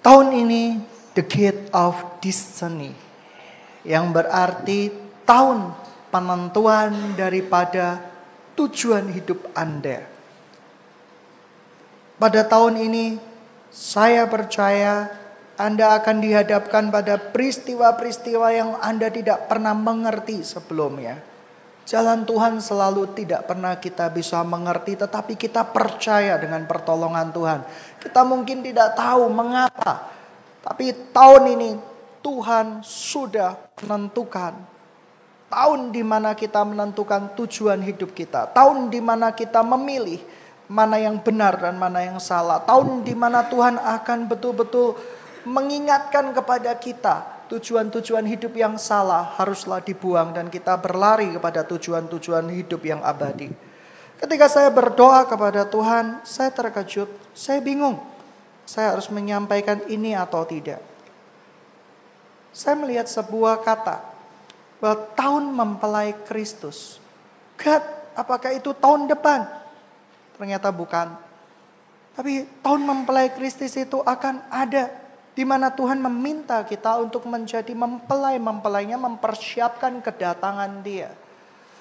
Tahun ini the gate of destiny, yang berarti tahun penentuan daripada tujuan hidup Anda. Pada tahun ini saya percaya Anda akan dihadapkan pada peristiwa-peristiwa yang Anda tidak pernah mengerti sebelumnya. Jalan Tuhan selalu tidak pernah kita bisa mengerti, tetapi kita percaya dengan pertolongan Tuhan. Kita mungkin tidak tahu mengapa, tapi tahun ini Tuhan sudah menentukan. Tahun di mana kita menentukan tujuan hidup kita. Tahun di mana kita memilih mana yang benar dan mana yang salah. Tahun di mana Tuhan akan betul-betul mengingatkan kepada kita. Tujuan-tujuan hidup yang salah haruslah dibuang dan kita berlari kepada tujuan-tujuan hidup yang abadi. Ketika saya berdoa kepada Tuhan, saya terkejut, saya bingung. Saya harus menyampaikan ini atau tidak. Saya melihat sebuah kata, bahwa tahun mempelai Kristus. God, apakah itu tahun depan? Ternyata bukan. Tapi tahun mempelai Kristus itu akan ada. Di mana Tuhan meminta kita untuk menjadi mempelai-mempelainya, mempersiapkan kedatangan Dia.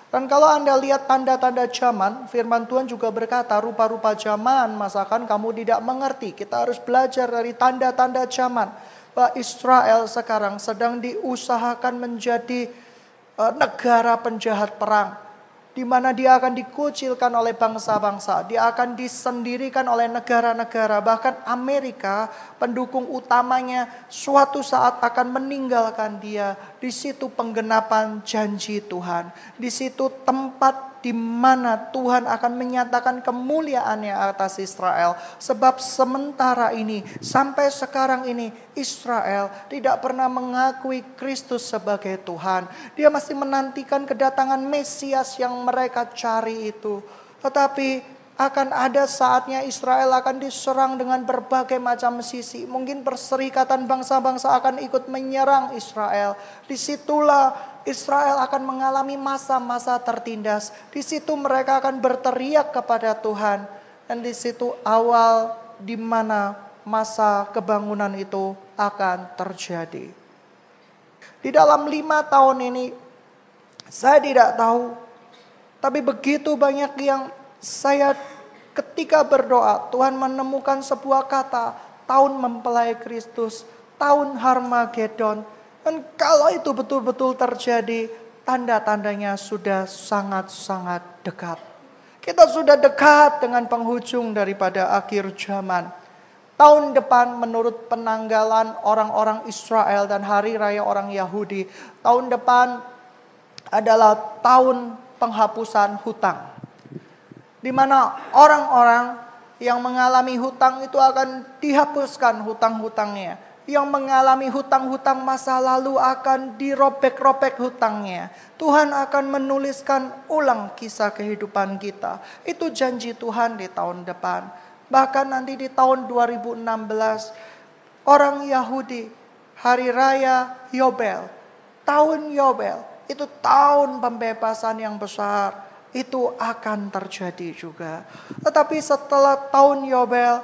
Dan kalau Anda lihat tanda-tanda zaman, firman Tuhan juga berkata, rupa-rupa zaman masakan kamu tidak mengerti. Kita harus belajar dari tanda-tanda zaman. Bahwa Israel sekarang sedang diusahakan menjadi negara penjahat perang. Di mana dia akan dikucilkan oleh bangsa-bangsa. Dia akan disendirikan oleh negara-negara. Bahkan Amerika, pendukung utamanya, suatu saat akan meninggalkan dia. Di situ penggenapan janji Tuhan. Di situ tempat di mana Tuhan akan menyatakan kemuliaannya atas Israel. Sebab sementara ini, sampai sekarang ini, Israel tidak pernah mengakui Kristus sebagai Tuhan. Dia masih menantikan kedatangan Mesias yang mereka cari itu. Tetapi akan ada saatnya Israel akan diserang dengan berbagai macam sisi. Mungkin perserikatan bangsa-bangsa akan ikut menyerang Israel. Disitulah Israel akan mengalami masa-masa tertindas. Di situ mereka akan berteriak kepada Tuhan. Dan di situ awal di mana masa kebangunan itu akan terjadi. Di dalam 5 tahun ini, saya tidak tahu. Tapi begitu banyak yang saya ketika berdoa, Tuhan menemukan sebuah kata, tahun mempelai Kristus, tahun Harmagedon. Dan kalau itu betul-betul terjadi, tanda-tandanya sudah sangat-sangat dekat. Kita sudah dekat dengan penghujung daripada akhir zaman. Tahun depan menurut penanggalan orang-orang Israel dan hari raya orang Yahudi, tahun depan adalah tahun penghapusan hutang. Di mana orang-orang yang mengalami hutang itu akan dihapuskan hutang-hutangnya. Yang mengalami hutang-hutang masa lalu akan dirobek-robek hutangnya. Tuhan akan menuliskan ulang kisah kehidupan kita. Itu janji Tuhan di tahun depan. Bahkan nanti di tahun 2016, orang Yahudi, hari raya Yobel, tahun Yobel, itu tahun pembebasan yang besar. Itu akan terjadi juga. Tetapi setelah tahun Yobel,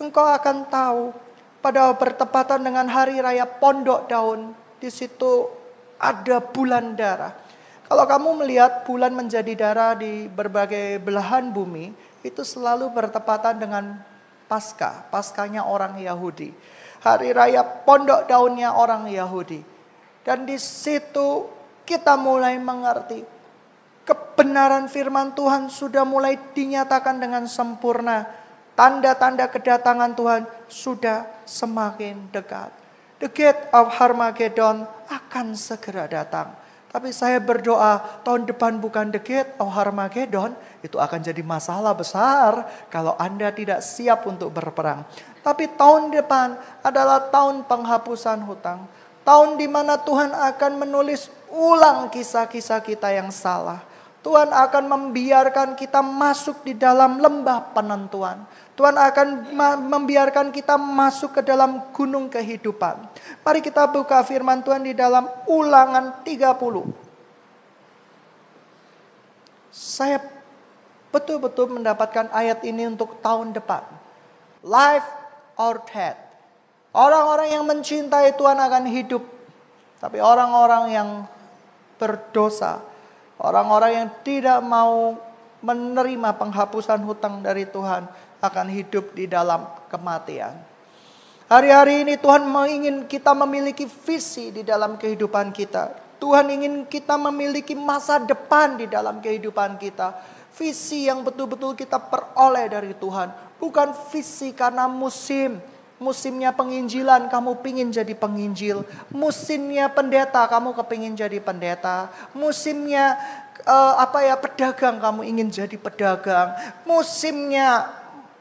engkau akan tahu pada bertepatan dengan hari raya Pondok Daun, di situ ada bulan darah. Kalau kamu melihat bulan menjadi darah di berbagai belahan bumi, itu selalu bertepatan dengan Paskah, Paskahnya orang Yahudi. Hari raya Pondok Daunnya orang Yahudi. Dan di situ kita mulai mengerti kebenaran firman Tuhan sudah mulai dinyatakan dengan sempurna. Tanda-tanda kedatangan Tuhan sudah semakin dekat. The gate of Harmagedon akan segera datang. Tapi saya berdoa tahun depan bukan the gate of Harmagedon. Itu akan jadi masalah besar kalau Anda tidak siap untuk berperang. Tapi tahun depan adalah tahun penghapusan hutang. Tahun di mana Tuhan akan menulis ulang kisah-kisah kita yang salah. Tuhan akan membiarkan kita masuk di dalam lembah penentuan. Tuhan akan membiarkan kita masuk ke dalam gunung kehidupan. Mari kita buka firman Tuhan di dalam Ulangan 30. Saya betul-betul mendapatkan ayat ini untuk tahun depan. Life or death. Orang-orang yang mencintai Tuhan akan hidup. Tapi orang-orang yang berdosa, orang-orang yang tidak mau menerima penghapusan hutang dari Tuhan, akan hidup di dalam kematian. Hari-hari ini Tuhan ingin kita memiliki visi di dalam kehidupan kita. Tuhan ingin kita memiliki masa depan di dalam kehidupan kita. Visi yang betul-betul kita peroleh dari Tuhan. Bukan visi karena musimnya penginjilan, kamu pingin jadi penginjil. Musimnya pendeta, kamu kepingin jadi pendeta. Musimnya pedagang, kamu ingin jadi pedagang. Musimnya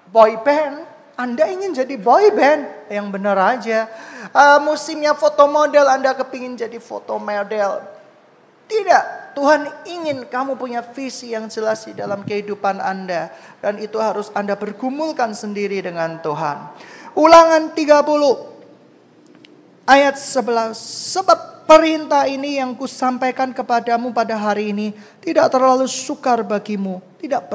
boy band, Anda ingin jadi boy band. Yang benar aja. Musimnya foto model, Anda kepingin jadi foto model. Tidak, Tuhan ingin kamu punya visi yang jelas di dalam kehidupan Anda. Dan itu harus Anda bergumulkan sendiri dengan Tuhan. Ulangan 30 ayat 11. Sebab perintah ini yang kusampaikan kepadamu pada hari ini tidak terlalu sukar bagimu, tidak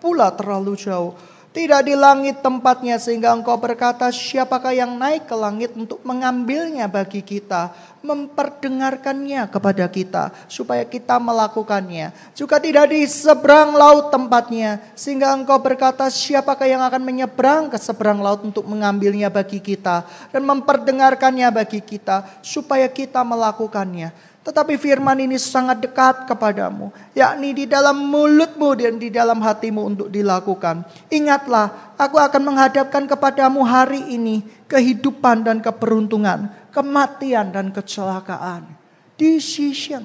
pula terlalu jauh. Tidak di langit tempatnya sehingga engkau berkata, siapakah yang naik ke langit untuk mengambilnya bagi kita, memperdengarkannya kepada kita, supaya kita melakukannya. Juga tidak di seberang laut tempatnya, sehingga engkau berkata, siapakah yang akan menyeberang ke seberang laut untuk mengambilnya bagi kita, dan memperdengarkannya bagi kita, supaya kita melakukannya. Tetapi firman ini sangat dekat kepadamu, yakni di dalam mulutmu dan di dalam hatimu untuk dilakukan. Ingatlah, aku akan menghadapkan kepadamu hari ini kehidupan dan keberuntungan, kematian dan kecelakaan. Decision.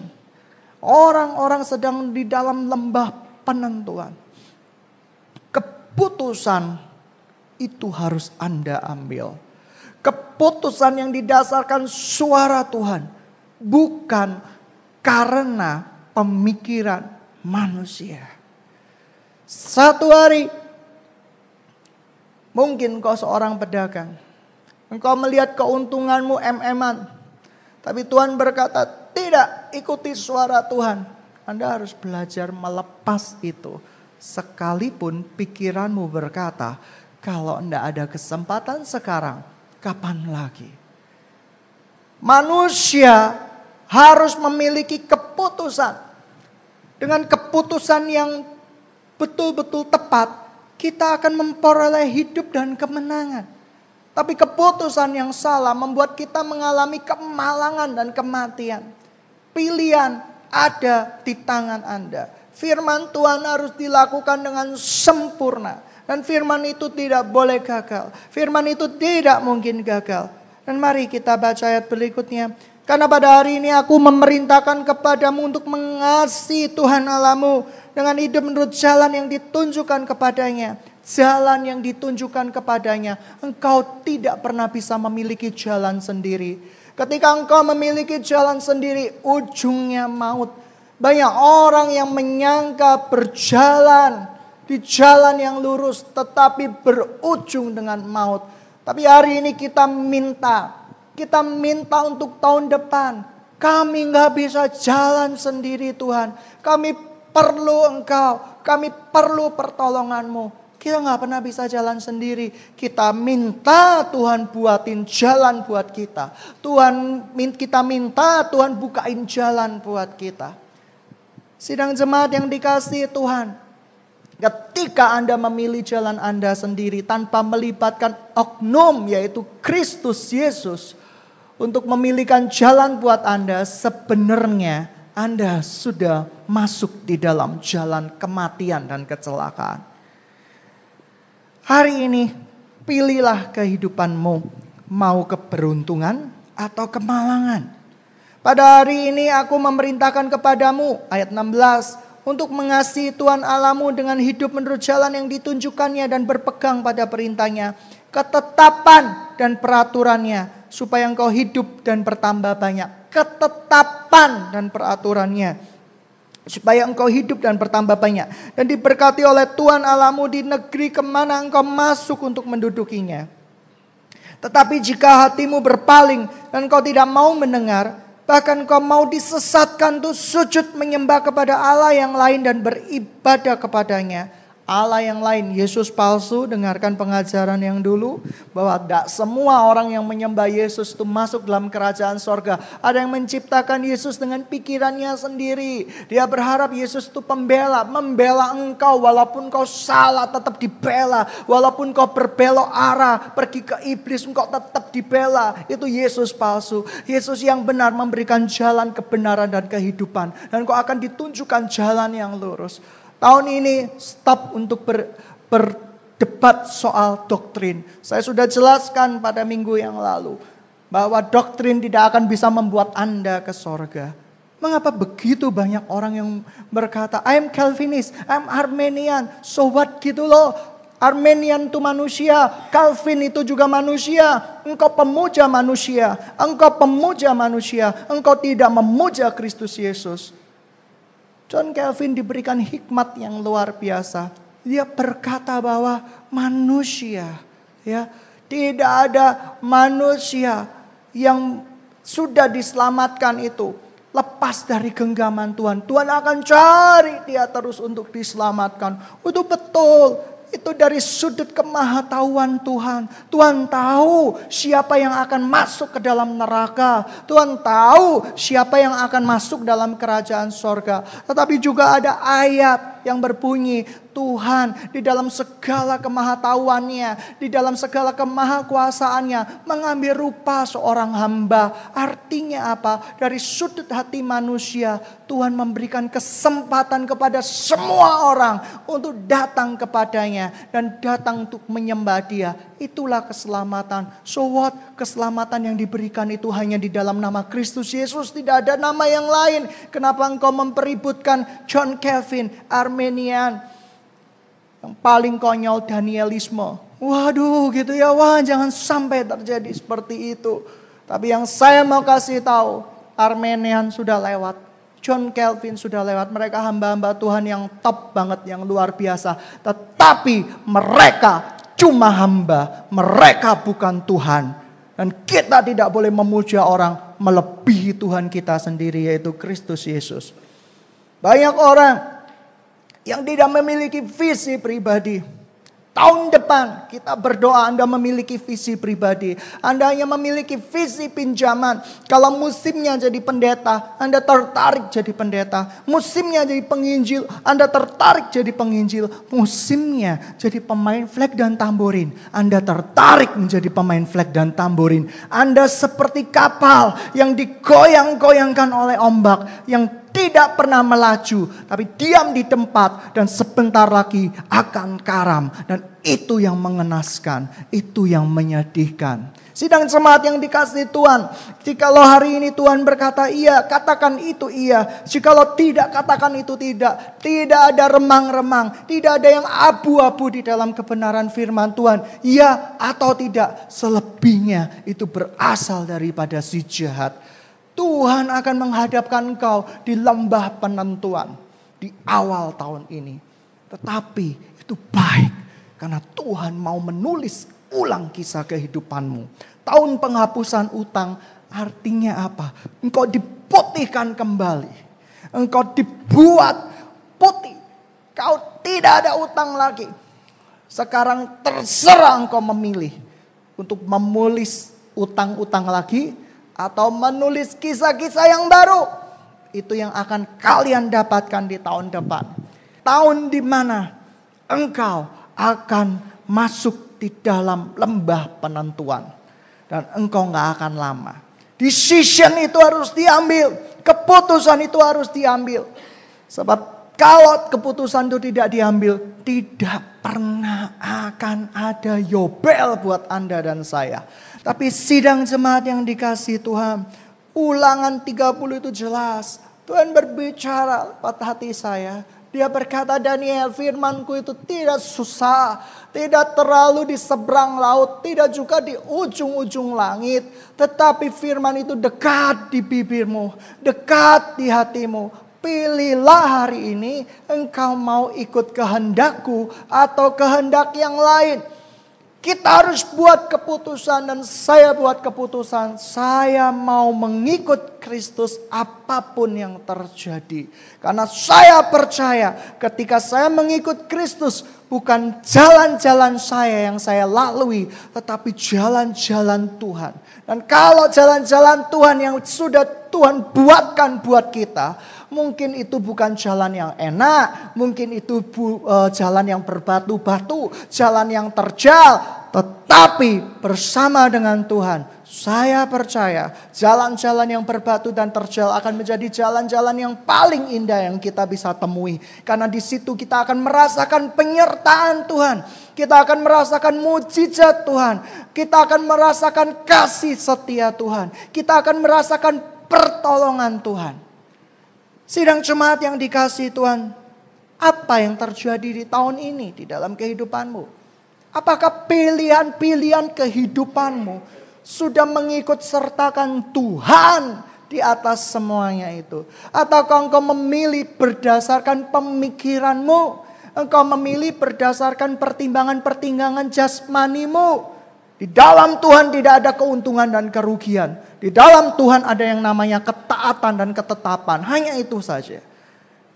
Orang-orang sedang di dalam lembah penentuan. Keputusan itu harus Anda ambil. Keputusan yang didasarkan suara Tuhan. Bukan karena pemikiran manusia. Satu hari, mungkin kau seorang pedagang. Engkau melihat keuntunganmu em-eman. Tapi Tuhan berkata, tidak, ikuti suara Tuhan. Anda harus belajar melepas itu. Sekalipun pikiranmu berkata, kalau tidak ada kesempatan sekarang, kapan lagi? Manusia harus memiliki keputusan. Dengan keputusan yang betul-betul tepat, kita akan memperoleh hidup dan kemenangan. Tapi keputusan yang salah membuat kita mengalami kemalangan dan kematian. Pilihan ada di tangan Anda. Firman Tuhan harus dilakukan dengan sempurna. Dan firman itu tidak boleh gagal. Firman itu tidak mungkin gagal. Dan mari kita baca ayat berikutnya. Karena pada hari ini aku memerintahkan kepadamu untuk mengasihi Tuhan Allahmu dengan hidup menurut jalan yang ditunjukkan kepadanya. Jalan yang ditunjukkan kepadanya. Engkau tidak pernah bisa memiliki jalan sendiri. Ketika engkau memiliki jalan sendiri, ujungnya maut. Banyak orang yang menyangka berjalan di jalan yang lurus, tetapi berujung dengan maut. Tapi hari ini kita minta untuk tahun depan. Kami gak bisa jalan sendiri Tuhan. Kami perlu Engkau. Kami perlu pertolongan-Mu. Kita gak pernah bisa jalan sendiri. Kita minta Tuhan buatin jalan buat kita. Kita minta Tuhan bukain jalan buat kita. Sidang jemaat yang dikasihi Tuhan. Ketika Anda memilih jalan Anda sendiri tanpa melibatkan oknum yaitu Kristus Yesus. Untuk memilihkan jalan buat Anda, sebenarnya Anda sudah masuk di dalam jalan kematian dan kecelakaan. Hari ini pilihlah kehidupanmu, mau keberuntungan atau kemalangan. Pada hari ini aku memerintahkan kepadamu, ayat 16, untuk mengasihi Tuhan Allahmu dengan hidup menurut jalan yang ditunjukkannya dan berpegang pada perintahnya, ketetapan dan peraturannya, supaya engkau hidup dan bertambah banyak. Ketetapan dan peraturannya, supaya engkau hidup dan bertambah banyak. Dan diberkati oleh Tuhan Allahmu di negeri kemana engkau masuk untuk mendudukinya. Tetapi jika hatimu berpaling dan engkau tidak mau mendengar, bahkan engkau mau disesatkan untuk sujud menyembah kepada Allah yang lain dan beribadah kepadanya, Allah yang lain, Yesus palsu. Dengarkan pengajaran yang dulu bahwa tidak semua orang yang menyembah Yesus itu masuk dalam kerajaan sorga. Ada yang menciptakan Yesus dengan pikirannya sendiri. Dia berharap Yesus itu membela engkau walaupun kau salah tetap dibela. Walaupun kau berbelok arah pergi ke iblis, engkau tetap dibela. Itu Yesus palsu. Yesus yang benar memberikan jalan kebenaran dan kehidupan, dan kau akan ditunjukkan jalan yang lurus. Tahun ini stop untuk berdebat soal doktrin. Saya sudah jelaskan pada minggu yang lalu bahwa doktrin tidak akan bisa membuat Anda ke sorga. Mengapa begitu banyak orang yang berkata, I am Calvinist, I am Armenian, so what gitu loh. Armenian itu manusia, Calvin itu juga manusia. Engkau pemuja manusia, engkau tidak memuja Kristus Yesus. John Calvin diberikan hikmat yang luar biasa. Dia berkata bahwa manusia, ya, tidak ada manusia yang sudah diselamatkan itu lepas dari genggaman Tuhan. Tuhan akan cari dia terus untuk diselamatkan. Itu betul. Itu dari sudut kemahatauan Tuhan. Tuhan tahu siapa yang akan masuk ke dalam neraka. Tuhan tahu siapa yang akan masuk dalam kerajaan sorga. Tetapi juga ada ayat yang berbunyi, Tuhan di dalam segala kemahatauannya, di dalam segala kemahakuasaannya, mengambil rupa seorang hamba. Artinya apa? Dari sudut hati manusia, Tuhan memberikan kesempatan kepada semua orang untuk datang kepadanya dan datang untuk menyembah Dia. Itulah keselamatan. So what? Keselamatan yang diberikan itu hanya di dalam nama Kristus Yesus. Tidak ada nama yang lain. Kenapa engkau mempeributkan John Calvin, Armenian, yang paling konyol Danielisme? Waduh gitu ya. Wah, jangan sampai terjadi seperti itu. Tapi yang saya mau kasih tahu, Armenian sudah lewat, John Calvin sudah lewat. Mereka hamba-hamba Tuhan yang top banget, yang luar biasa. Tetapi mereka cuma hamba, mereka bukan Tuhan. Dan kita tidak boleh memuja orang melebihi Tuhan kita sendiri, yaitu Kristus Yesus. Banyak orang yang tidak memiliki visi pribadi. Tahun depan kita berdoa Anda memiliki visi pribadi. Anda hanya memiliki visi pinjaman. Kalau musimnya jadi pendeta, Anda tertarik jadi pendeta. Musimnya jadi penginjil, Anda tertarik jadi penginjil. Musimnya jadi pemain flek dan tamborin, Anda tertarik menjadi pemain flek dan tamborin. Anda seperti kapal yang digoyang-goyangkan oleh ombak, yang tidak pernah melaju, tapi diam di tempat dan sebentar lagi akan karam. Dan itu yang mengenaskan, itu yang menyedihkan. Sidang jemaat yang dikasihi Tuhan, jikalau hari ini Tuhan berkata iya, katakan itu iya. Jikalau tidak, katakan itu tidak. Tidak ada remang-remang, tidak ada yang abu-abu di dalam kebenaran firman Tuhan. Iya atau tidak, selebihnya itu berasal daripada si jahat. Tuhan akan menghadapkan engkau di lembah penentuan di awal tahun ini. Tetapi itu baik karena Tuhan mau menulis ulang kisah kehidupanmu. Tahun penghapusan utang artinya apa? Engkau diputihkan kembali. Engkau dibuat putih. Kau tidak ada utang lagi. Sekarang terserah engkau memilih untuk memulis utang-utang lagi atau menulis kisah-kisah yang baru. Itu yang akan kalian dapatkan di tahun depan. Tahun di mana engkau akan masuk di dalam lembah penentuan. Dan engkau gak akan lama. Decision itu harus diambil. Keputusan itu harus diambil. Sebab kalau keputusan itu tidak diambil, tidak pernah akan ada Yobel buat Anda dan saya. Tapi sidang jemaat yang dikasihi Tuhan, Ulangan 30 itu jelas. Tuhan berbicara pada hati saya. Dia berkata, Daniel, firmanku itu tidak susah, tidak terlalu di seberang laut, tidak juga di ujung-ujung langit. Tetapi firman itu dekat di bibirmu, dekat di hatimu. Pilihlah hari ini engkau mau ikut kehendakku atau kehendak yang lain. Kita harus buat keputusan dan saya buat keputusan. Saya mau mengikut Kristus apapun yang terjadi. Karena saya percaya ketika saya mengikut Kristus bukan jalan-jalan saya yang saya lalui. Tetapi jalan-jalan Tuhan. Dan kalau jalan-jalan Tuhan yang sudah Tuhan buatkan buat kita. Mungkin itu bukan jalan yang enak, mungkin itu jalan yang berbatu-batu, jalan yang terjal. Tetapi bersama dengan Tuhan, saya percaya jalan-jalan yang berbatu dan terjal akan menjadi jalan-jalan yang paling indah yang kita bisa temui. Karena di situ kita akan merasakan penyertaan Tuhan. Kita akan merasakan mujizat Tuhan. Kita akan merasakan kasih setia Tuhan. Kita akan merasakan pertolongan Tuhan. Sidang jemaat yang dikasihi Tuhan, apa yang terjadi di tahun ini di dalam kehidupanmu? Apakah pilihan-pilihan kehidupanmu sudah mengikut sertakan Tuhan di atas semuanya itu? Ataukah engkau memilih berdasarkan pemikiranmu? Engkau memilih berdasarkan pertimbangan-pertimbangan jasmanimu? Di dalam Tuhan tidak ada keuntungan dan kerugian. Di dalam Tuhan ada yang namanya ketaatan dan ketetapan. Hanya itu saja.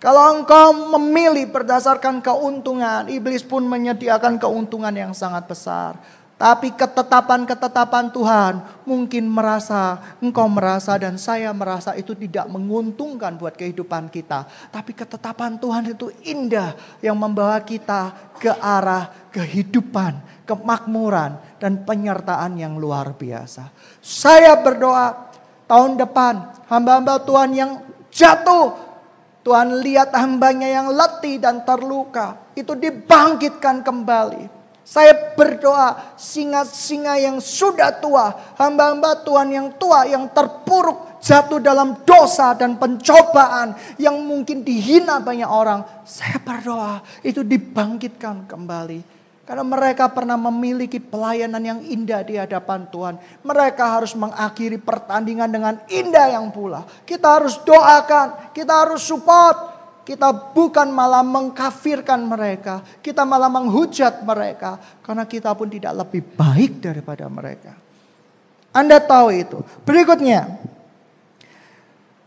Kalau engkau memilih berdasarkan keuntungan, iblis pun menyediakan keuntungan yang sangat besar. Tapi ketetapan-ketetapan Tuhan mungkin engkau merasa dan saya merasa itu tidak menguntungkan buat kehidupan kita. Tapi ketetapan Tuhan itu indah yang membawa kita ke arah kehidupan, kemakmuran dan penyertaan yang luar biasa. Saya berdoa tahun depan hamba-hamba Tuhan yang jatuh, Tuhan lihat hambanya yang letih dan terluka, itu dibangkitkan kembali. Saya berdoa singa-singa yang sudah tua, hamba-hamba Tuhan yang tua, yang terpuruk, jatuh dalam dosa dan pencobaan, yang mungkin dihina banyak orang. Saya berdoa itu dibangkitkan kembali. Karena mereka pernah memiliki pelayanan yang indah di hadapan Tuhan. Mereka harus mengakhiri pertandingan dengan indah yang pula. Kita harus doakan, kita harus support. Kita bukan malah mengkafirkan mereka. Kita malah menghujat mereka. Karena kita pun tidak lebih baik daripada mereka. Anda tahu itu. Berikutnya.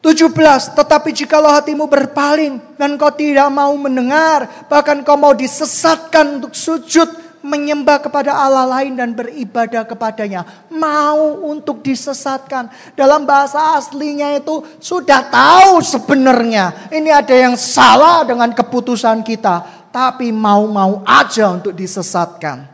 17. Tetapi jikalau hatimu berpaling dan kau tidak mau mendengar. Bahkan kau mau disesatkan untuk sujud. Menyembah kepada Allah lain dan beribadah kepadanya. Mau untuk disesatkan. Dalam bahasa aslinya itu sudah tahu sebenarnya. Ini ada yang salah dengan keputusan kita. Tapi mau-mau aja untuk disesatkan.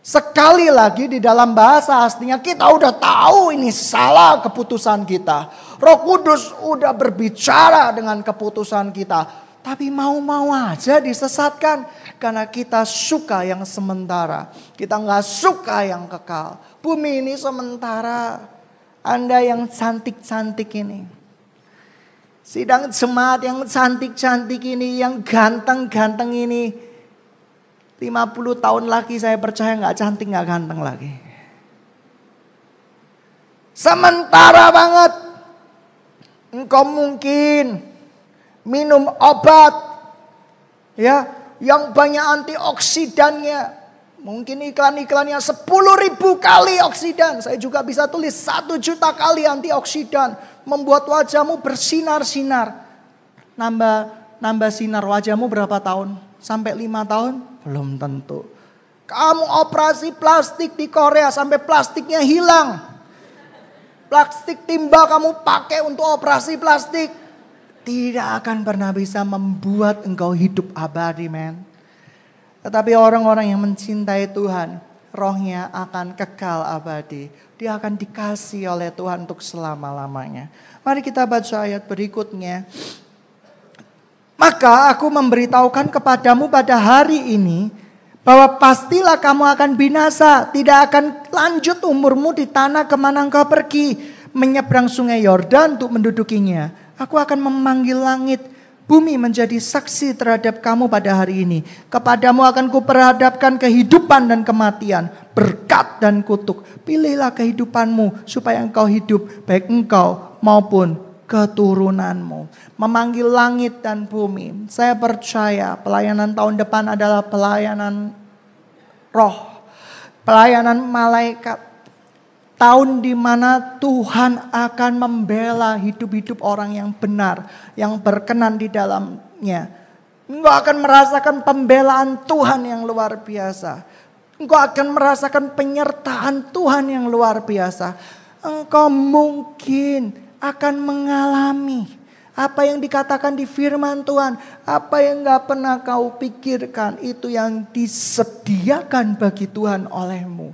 Sekali lagi di dalam bahasa aslinya kita udah tahu ini salah keputusan kita. Roh Kudus udah berbicara dengan keputusan kita. Tapi mau-mau aja disesatkan. Karena kita suka yang sementara. Kita gak suka yang kekal. Bumi ini sementara. Anda yang cantik-cantik ini. Sidang jemaat yang cantik-cantik ini. Yang ganteng-ganteng ini. 50 tahun lagi saya percaya gak cantik gak ganteng lagi. Sementara banget. Engkau mungkin minum obat ya yang banyak antioksidannya. Mungkin iklan-iklannya 10.000 kali oksidan. Saya juga bisa tulis 1 juta kali antioksidan. Membuat wajahmu bersinar-sinar. Nambah sinar wajahmu berapa tahun? Sampai 5 tahun? Belum tentu. Kamu operasi plastik di Korea sampai plastiknya hilang. Plastik timba kamu pakai untuk operasi plastik. Tidak akan pernah bisa membuat engkau hidup abadi, men. Tetapi orang-orang yang mencintai Tuhan, rohnya akan kekal abadi. Dia akan dikasih oleh Tuhan untuk selama-lamanya. Mari kita baca ayat berikutnya. Maka aku memberitahukan kepadamu pada hari ini, bahwa pastilah kamu akan binasa. Tidak akan lanjut umurmu di tanah kemana engkau pergi. Menyeberang sungai Yordan untuk mendudukinya. Aku akan memanggil langit, bumi menjadi saksi terhadap kamu pada hari ini. Kepadamu akan kuperhadapkan kehidupan dan kematian, berkat dan kutuk. Pilihlah kehidupanmu supaya engkau hidup, baik engkau maupun keturunanmu. Memanggil langit dan bumi. Saya percaya pelayanan tahun depan adalah pelayanan roh. Pelayanan malaikat. Tahun di mana Tuhan akan membela hidup-hidup orang yang benar, yang berkenan di dalamnya. Engkau akan merasakan pembelaan Tuhan yang luar biasa. Engkau akan merasakan penyertaan Tuhan yang luar biasa. Engkau mungkin akan mengalami apa yang dikatakan di firman Tuhan. Apa yang gak pernah kau pikirkan, itu yang disediakan bagi Tuhan olehmu.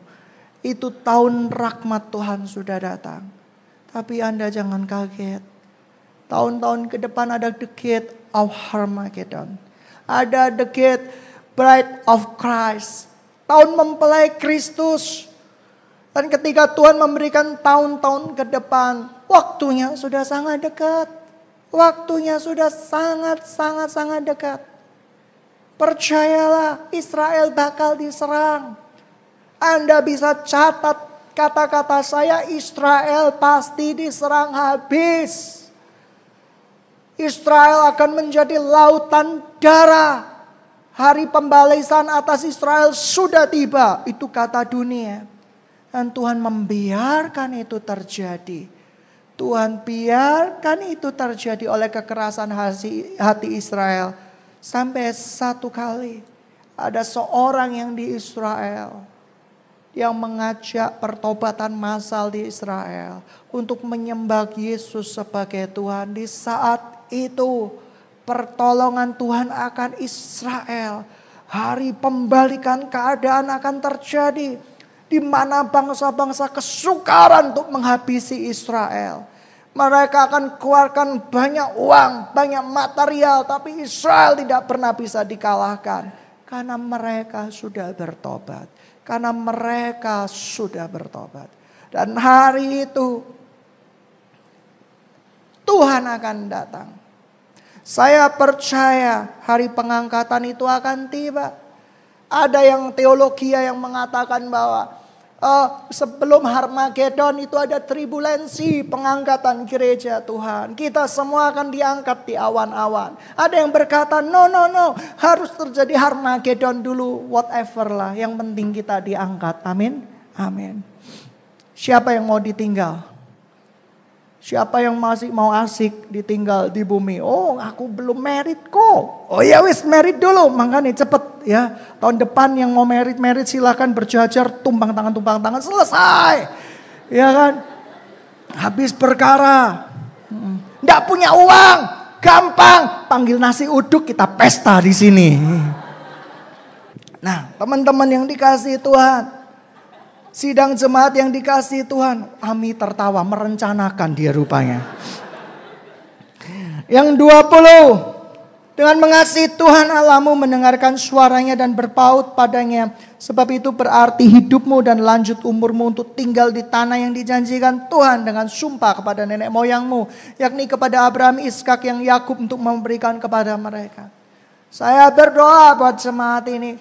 Itu tahun rahmat Tuhan sudah datang. Tapi Anda jangan kaget. Tahun-tahun ke depan ada the gate of Armageddon. Ada the gate bride of Christ. Tahun mempelai Kristus. Dan ketika Tuhan memberikan tahun-tahun ke depan, waktunya sudah sangat dekat. Waktunya sudah sangat dekat. Percayalah, Israel bakal diserang. Anda bisa catat kata-kata saya, Israel pasti diserang habis. Israel akan menjadi lautan darah. Hari pembalasan atas Israel sudah tiba. Itu kata dunia. Dan Tuhan membiarkan itu terjadi. Tuhan biarkan itu terjadi oleh kekerasan hati Israel. Sampai satu kali ada seorang yang di Israel yang mengajak pertobatan massal di Israel untuk menyembah Yesus sebagai Tuhan. Di saat itu pertolongan Tuhan akan Israel. Hari pembalikan keadaan akan terjadi, di mana bangsa-bangsa kesukaran untuk menghabisi Israel. Mereka akan keluarkan banyak uang, banyak material, tapi Israel tidak pernah bisa dikalahkan karena mereka sudah bertobat. Karena mereka sudah bertobat. Dan hari itu Tuhan akan datang. Saya percaya hari pengangkatan itu akan tiba. Ada yang teologi yang mengatakan bahwa sebelum Harmagedon itu ada tribulensi pengangkatan gereja Tuhan. Kita semua akan diangkat di awan-awan. Ada yang berkata no. Harus terjadi Harmagedon dulu. Whatever lah. Yang penting kita diangkat. Amin. Amin. Siapa yang mau ditinggal? Siapa yang masih mau asik ditinggal di bumi? Oh, aku belum married kok. Oh ya wis married dulu. Makanya cepet ya. Tahun depan yang mau married silakan berjajar, tumpang tangan selesai. Ya kan? Habis perkara. Nggak punya uang, gampang. Panggil nasi uduk, kita pesta di sini. Nah, teman-teman yang dikasihi Tuhan, sidang jemaat yang dikasihi Tuhan, Ami tertawa merencanakan dia rupanya. Yang 20, dengan mengasihi Tuhan Allahmu, mendengarkan suaranya dan berpaut padanya. Sebab itu berarti hidupmu dan lanjut umurmu untuk tinggal di tanah yang dijanjikan Tuhan dengan sumpah kepada nenek moyangmu, yakni kepada Abraham, Ishak, yang Yakub, untuk memberikan kepada mereka. Saya berdoa buat jemaat ini.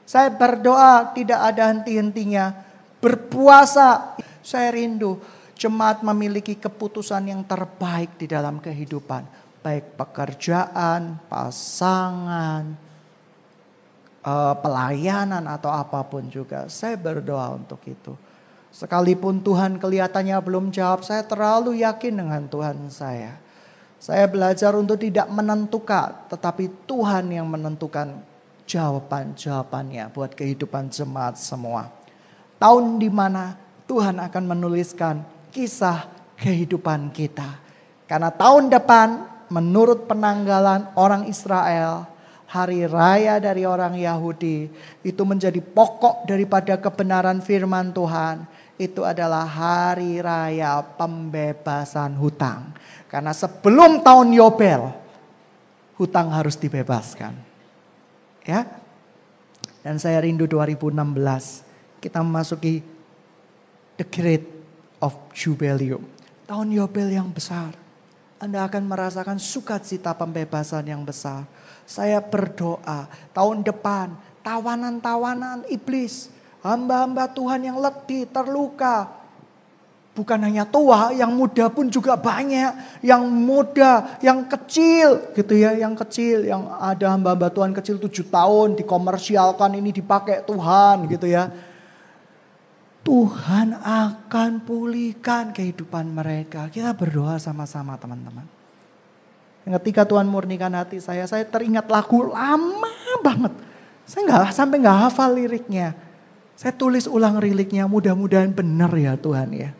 Saya berdoa tidak ada henti-hentinya. Berpuasa, saya rindu jemaat memiliki keputusan yang terbaik di dalam kehidupan. Baik pekerjaan, pasangan, pelayanan atau apapun juga. Saya berdoa untuk itu. Sekalipun Tuhan kelihatannya belum jawab, saya terlalu yakin dengan Tuhan saya. Saya belajar untuk tidak menentukan, tetapi Tuhan yang menentukan jawaban-jawabannya buat kehidupan jemaat semua. Tahun di mana Tuhan akan menuliskan kisah kehidupan kita. Karena tahun depan menurut penanggalan orang Israel, hari raya dari orang Yahudi itu menjadi pokok daripada kebenaran firman Tuhan. Itu adalah hari raya pembebasan hutang. Karena sebelum tahun Yobel, hutang harus dibebaskan. Ya. Dan saya rindu 2016. Kita memasuki the great of jubileum. Tahun Yobel yang besar. Anda akan merasakan sukacita pembebasan yang besar. Saya berdoa tahun depan tawanan-tawanan iblis. Hamba-hamba Tuhan yang letih, terluka. Bukan hanya tua, yang muda pun juga banyak. Yang muda, yang kecil gitu ya. Yang kecil, yang ada hamba-hamba Tuhan kecil 7 tahun dikomersialkan, ini dipakai Tuhan gitu ya. Tuhan akan pulihkan kehidupan mereka. Kita berdoa sama-sama teman-teman. Ketika Tuhan murnikan hati saya teringat lagu lama banget. Saya sampai nggak hafal liriknya. Saya tulis ulang liriknya, mudah-mudahan benar ya Tuhan ya.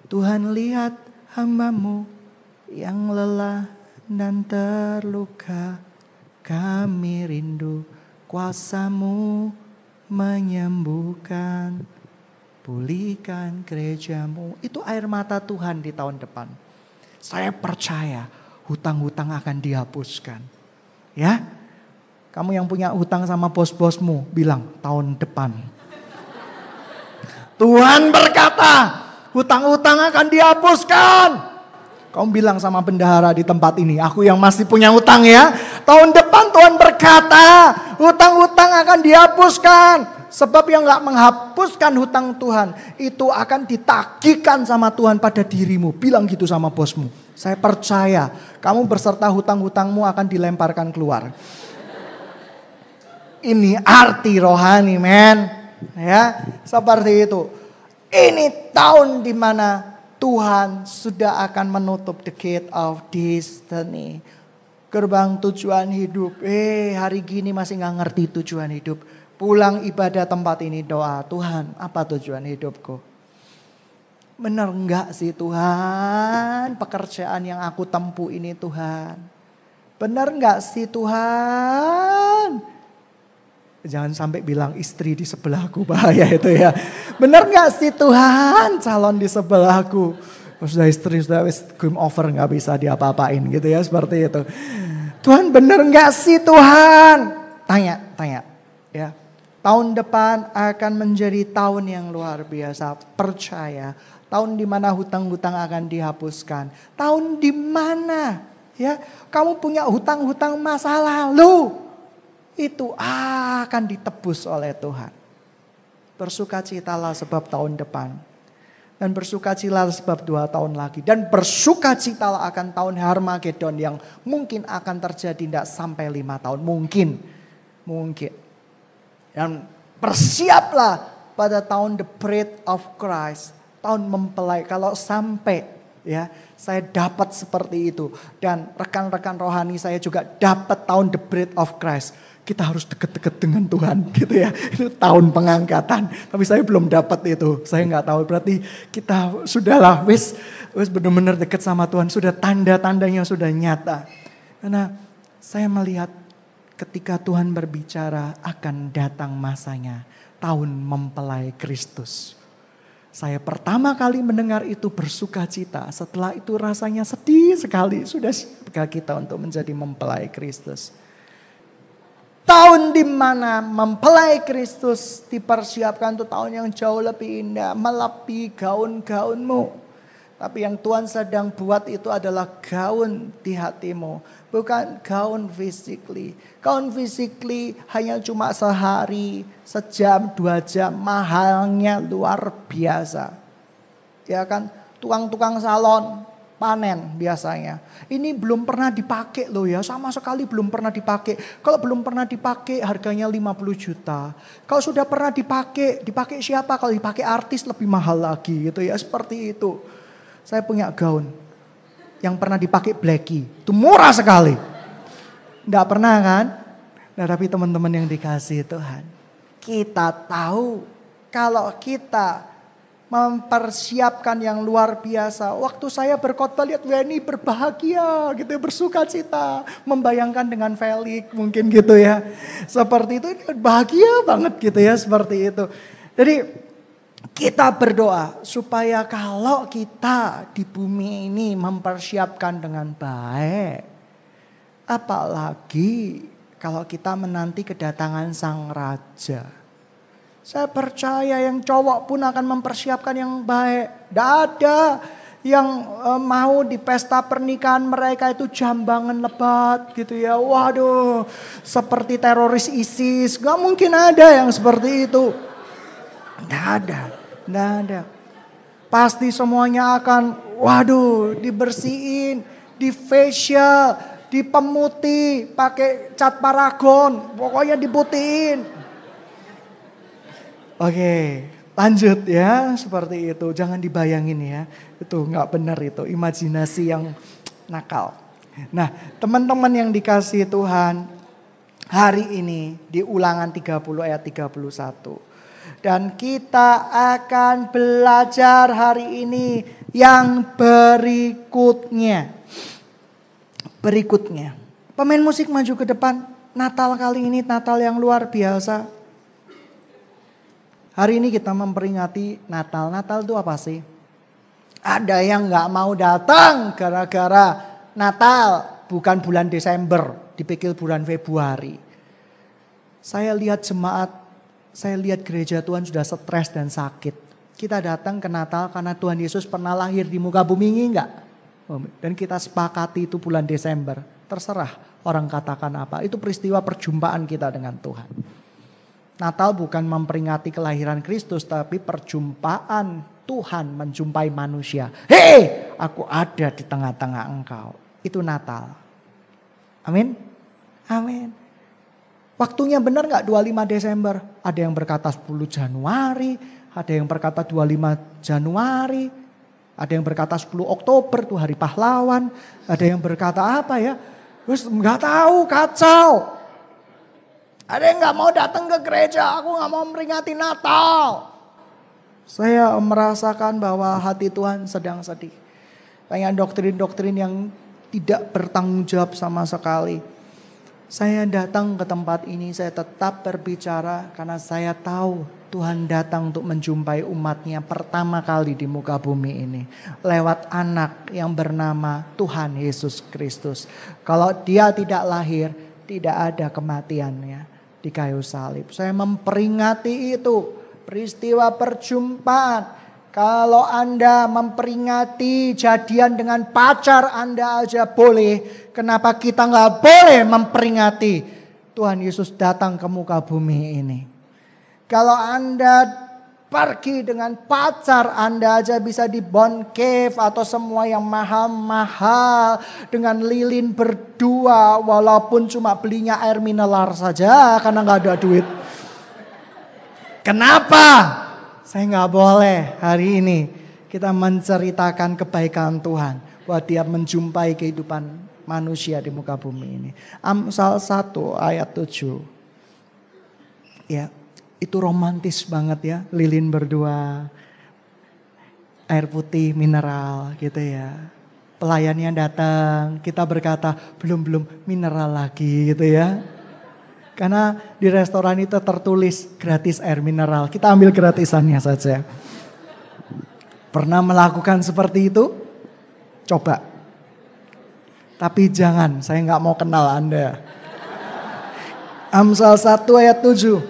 Tuhan lihat hamba-Mu yang lelah dan terluka. Kami rindu kuasa-Mu menyembuhkan. Pulihkan gereja-Mu. Itu air mata Tuhan di tahun depan. Saya percaya hutang-hutang akan dihapuskan. Ya, kamu yang punya hutang sama bos-bosmu bilang tahun depan. Tuhan berkata hutang-hutang akan dihapuskan. Kamu bilang sama bendahara di tempat ini, aku yang masih punya hutang ya. Tahun depan Tuhan berkata hutang-hutang akan dihapuskan. Sebab yang gak menghapuskan hutang Tuhan itu akan ditagihkan sama Tuhan pada dirimu. Bilang gitu sama bosmu. Saya percaya kamu berserta hutang-hutangmu akan dilemparkan keluar. Ini arti rohani men. Ya, seperti itu. Ini tahun dimana Tuhan sudah akan menutup the gate of destiny. Gerbang tujuan hidup. Hari gini masih gak ngerti tujuan hidup. Pulang ibadah tempat ini doa, Tuhan apa tujuan hidupku? Benar enggak sih Tuhan pekerjaan yang aku tempuh ini Tuhan? Benar enggak sih Tuhan? Jangan sampai bilang istri di sebelahku, bahaya itu ya. Benar enggak sih Tuhan calon di sebelahku? Sudah istri sudah game over enggak bisa diapa-apain gitu ya seperti itu. Tuhan benar enggak sih Tuhan? Tanya ya. Tahun depan akan menjadi tahun yang luar biasa. Percaya. Tahun di mana hutang-hutang akan dihapuskan. Tahun di mana ya kamu punya hutang-hutang masa lalu. Itu akan ditebus oleh Tuhan. Bersukacitalah sebab tahun depan. Dan bersukacitalah sebab 2 tahun lagi. Dan bersukacitalah akan tahun Harmagedon yang mungkin akan terjadi tidak sampai 5 tahun. Mungkin. Dan bersiaplah pada tahun the breath of Christ. Tahun mempelai. Kalau sampai ya saya dapat seperti itu. Dan rekan-rekan rohani saya juga dapat tahun the breath of Christ. Kita harus deket-deket dengan Tuhan gitu ya. Itu tahun pengangkatan. Tapi saya belum dapat itu. Saya nggak tahu. Berarti kita sudahlah wis benar-benar dekat sama Tuhan. Sudah tanda-tandanya sudah nyata. Karena saya melihat ketika Tuhan berbicara akan datang masanya tahun mempelai Kristus. Saya pertama kali mendengar itu bersuka cita. Setelah itu rasanya sedih sekali. Sudah siapkah kita untuk menjadi mempelai Kristus? Tahun di mana mempelai Kristus dipersiapkan untuk tahun yang jauh lebih indah. Melebihi gaun-gaunmu. Tapi yang Tuhan sedang buat itu adalah gaun di hatimu. Bukan gaun physically. Gaun physically hanya cuma sehari, sejam, 2 jam. Mahalnya luar biasa. Ya kan, tukang-tukang salon panen biasanya. Ini belum pernah dipakai loh ya, sama sekali belum pernah dipakai. Kalau belum pernah dipakai harganya 50 juta. Kalau sudah pernah dipakai siapa? Kalau dipakai artis lebih mahal lagi gitu ya, seperti itu. Saya punya gaun yang pernah dipakai Blacky. Itu murah sekali. Enggak pernah kan? Nah, tapi teman-teman yang dikasihi Tuhan. Kita tahu kalau kita mempersiapkan yang luar biasa. Waktu saya berkhotbah lihat Weni berbahagia gitu ya, bersuka cita. Membayangkan dengan Felix mungkin gitu ya. Seperti itu, bahagia banget gitu ya seperti itu. Jadi kita berdoa supaya kalau kita di bumi ini mempersiapkan dengan baik. Apalagi kalau kita menanti kedatangan Sang Raja. Saya percaya yang cowok pun akan mempersiapkan yang baik. Tidak ada yang mau di pesta pernikahan mereka itu jambangan lebat gitu ya. Waduh, seperti teroris ISIS. Gak mungkin ada yang seperti itu. Tidak ada. Pasti semuanya akan, waduh, dibersihin, di facial, dipemutih, pakai cat paragon, pokoknya diputihin. Oke, Lanjut ya, seperti itu. Jangan dibayangin ya. Itu nggak benar itu, imajinasi yang nakal. Nah, teman-teman yang dikasihi Tuhan, hari ini di Ulangan 30 ayat 31. Dan kita akan belajar hari ini yang berikutnya. Pemain musik maju ke depan. Natal kali ini Natal yang luar biasa. Hari ini kita memperingati Natal. Natal itu apa sih? Ada yang gak mau datang gara-gara Natal. Bukan bulan Desember, dipikir bulan Februari. Saya lihat jemaat, saya lihat gereja Tuhan sudah stres dan sakit. Kita datang ke Natal karena Tuhan Yesus pernah lahir di muka bumi ini enggak? Dan kita sepakati itu bulan Desember. Terserah orang katakan apa. Itu peristiwa perjumpaan kita dengan Tuhan. Natal bukan memperingati kelahiran Kristus, tapi perjumpaan Tuhan menjumpai manusia. Hei, aku ada di tengah-tengah engkau. Itu Natal. Amin. Amin. Waktunya benar gak 25 Desember? Ada yang berkata 10 Januari, ada yang berkata 25 Januari, ada yang berkata 10 Oktober itu hari pahlawan, ada yang berkata apa ya? Terus gak tahu, kacau. Ada yang gak mau datang ke gereja, aku gak mau memperingati Natal. Saya merasakan bahwa hati Tuhan sedang sedih. Banyak doktrin-doktrin yang tidak bertanggung jawab sama sekali. Saya datang ke tempat ini, saya tetap berbicara karena saya tahu Tuhan datang untuk menjumpai umatnya pertama kali di muka bumi ini. Lewat anak yang bernama Tuhan Yesus Kristus. Kalau dia tidak lahir, tidak ada kematiannya di kayu salib. Saya memperingati itu, peristiwa perjumpaan. Kalau Anda memperingati jadian dengan pacar Anda aja boleh. Kenapa kita gak boleh memperingati Tuhan Yesus datang ke muka bumi ini? Kalau Anda pergi dengan pacar Anda aja bisa di Bond Cave atau semua yang mahal-mahal. Dengan lilin berdua walaupun cuma belinya air mineral saja karena gak ada duit. Kenapa? Saya gak boleh hari ini kita menceritakan kebaikan Tuhan. Bahwa dia menjumpai kehidupan manusia di muka bumi ini. Amsal 1 ayat 7. Ya, itu romantis banget ya. Lilin berdua, air putih, mineral gitu ya. Pelayannya datang, kita berkata belum mineral lagi gitu ya. Karena di restoran itu tertulis gratis air mineral. Kita ambil gratisannya saja. Pernah melakukan seperti itu? Coba. Tapi jangan, saya nggak mau kenal Anda. Amsal 1 ayat 7.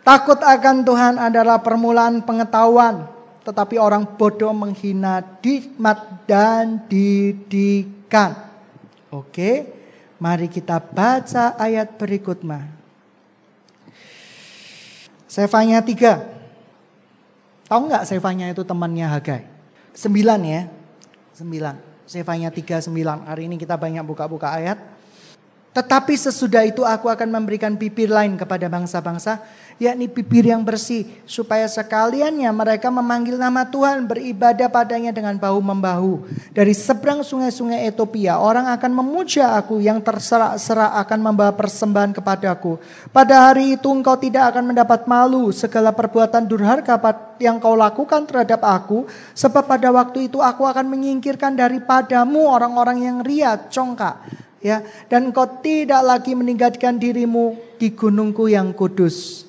Takut akan Tuhan adalah permulaan pengetahuan. Tetapi orang bodoh menghina hikmat dan didikan. Oke. Mari kita baca ayat berikutnya. Sefanya 3. Tahu nggak Sefanya itu temannya Hagai? 9 ya. 9. Sefanya 3:9. Hari ini kita banyak buka-buka ayat. Tetapi sesudah itu aku akan memberikan bibir lain kepada bangsa-bangsa, yakni bibir yang bersih, supaya sekaliannya mereka memanggil nama Tuhan, beribadah padanya dengan bahu-membahu. Dari seberang sungai-sungai Ethiopia, orang akan memuja aku, yang terserak-serak akan membawa persembahan kepadaku. Pada hari itu engkau tidak akan mendapat malu segala perbuatan durhaka yang kau lakukan terhadap aku, sebab pada waktu itu aku akan menyingkirkan daripadamu orang-orang yang ria, congkak. Ya, dan kau tidak lagi meninggalkan dirimu di gunungku yang kudus.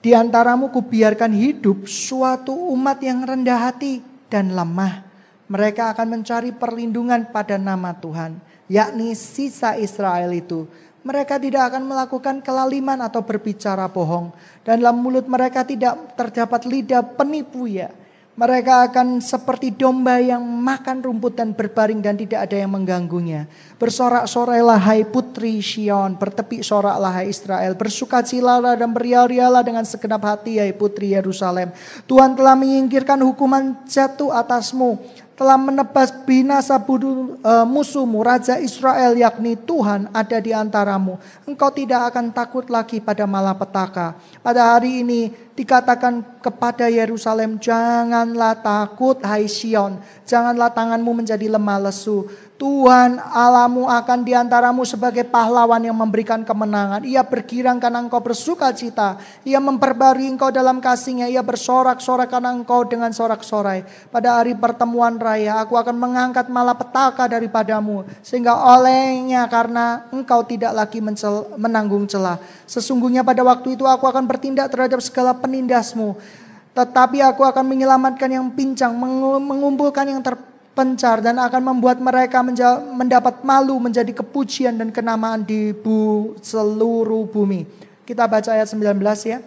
Di antaramu kubiarkan hidup suatu umat yang rendah hati dan lemah. Mereka akan mencari perlindungan pada nama Tuhan, yakni sisa Israel itu. Mereka tidak akan melakukan kelaliman atau berbicara bohong. Dan dalam mulut mereka tidak terdapat lidah penipu ya. Mereka akan seperti domba yang makan rumput dan berbaring dan tidak ada yang mengganggunya. Bersorak-sorailah hai putri Sion, bertepik soraklah hai Israel. Bersukacilalah dan berial-rialah dengan segenap hati hai putri Yerusalem. Tuhan telah menyingkirkan hukuman jatuh atasmu. telah menebas binasa musuhmu, Raja Israel yakni Tuhan ada di antaramu. Engkau tidak akan takut lagi pada malapetaka. Pada hari ini dikatakan kepada Yerusalem, janganlah takut hai Sion, janganlah tanganmu menjadi lemah lesu. Tuhan Allahmu akan di antaramu sebagai pahlawan yang memberikan kemenangan. Ia bergirang karena engkau bersuka cita. Ia memperbarui engkau dalam kasihnya. Ia bersorak-sorak karena engkau dengan sorak-sorai. Pada hari pertemuan raya aku akan mengangkat malapetaka daripadamu. Sehingga olehnya karena engkau tidak lagi menanggung celah. Sesungguhnya pada waktu itu aku akan bertindak terhadap segala penindasmu. Tetapi aku akan menyelamatkan yang pincang, mengumpulkan yang terpencar, dan akan membuat mereka mendapat malu menjadi kepujian dan kenamaan di seluruh bumi. Kita baca ayat 19 ya.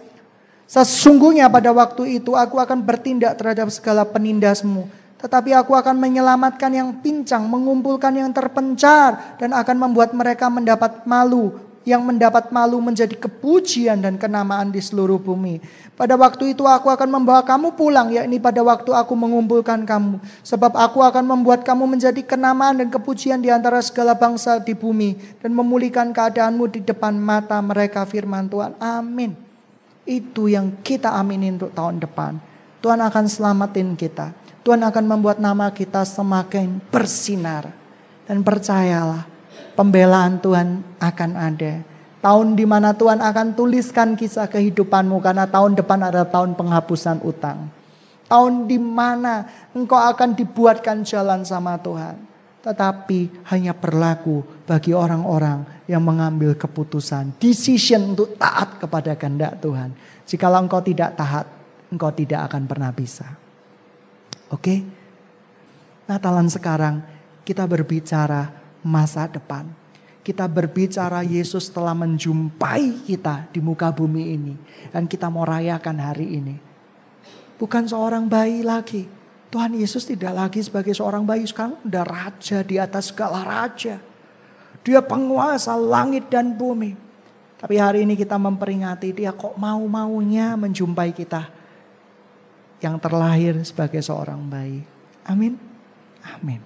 Sesungguhnya pada waktu itu aku akan bertindak terhadap segala penindasmu. Tetapi aku akan menyelamatkan yang pincang, mengumpulkan yang terpencar, dan akan membuat mereka mendapat malu. Yang mendapat malu menjadi kepujian dan kenamaan di seluruh bumi. Pada waktu itu aku akan membawa kamu pulang, yakni pada waktu aku mengumpulkan kamu. Sebab aku akan membuat kamu menjadi kenamaan dan kepujian di antara segala bangsa di bumi. Dan memulihkan keadaanmu di depan mata mereka, firman Tuhan. Amin. Itu yang kita aminin untuk tahun depan. Tuhan akan selamatin kita. Tuhan akan membuat nama kita semakin bersinar. Dan percayalah, pembelaan Tuhan akan ada. Tahun di mana Tuhan akan tuliskan kisah kehidupanmu, karena tahun depan adalah tahun penghapusan utang. Tahun di mana engkau akan dibuatkan jalan sama Tuhan. Tetapi hanya berlaku bagi orang-orang yang mengambil keputusan, decision untuk taat kepada kehendak Tuhan. Jikalau engkau tidak taat, engkau tidak akan pernah bisa. Oke? Natalan sekarang kita berbicara masa depan. Kita berbicara Yesus telah menjumpai kita di muka bumi ini. Dan kita mau rayakan hari ini. Bukan seorang bayi lagi. Tuhan Yesus tidak lagi sebagai seorang bayi. Sekarang udah raja di atas segala raja. Dia penguasa langit dan bumi. Tapi hari ini kita memperingati dia kok mau-maunya menjumpai kita. Yang terlahir sebagai seorang bayi. Amin. Amin.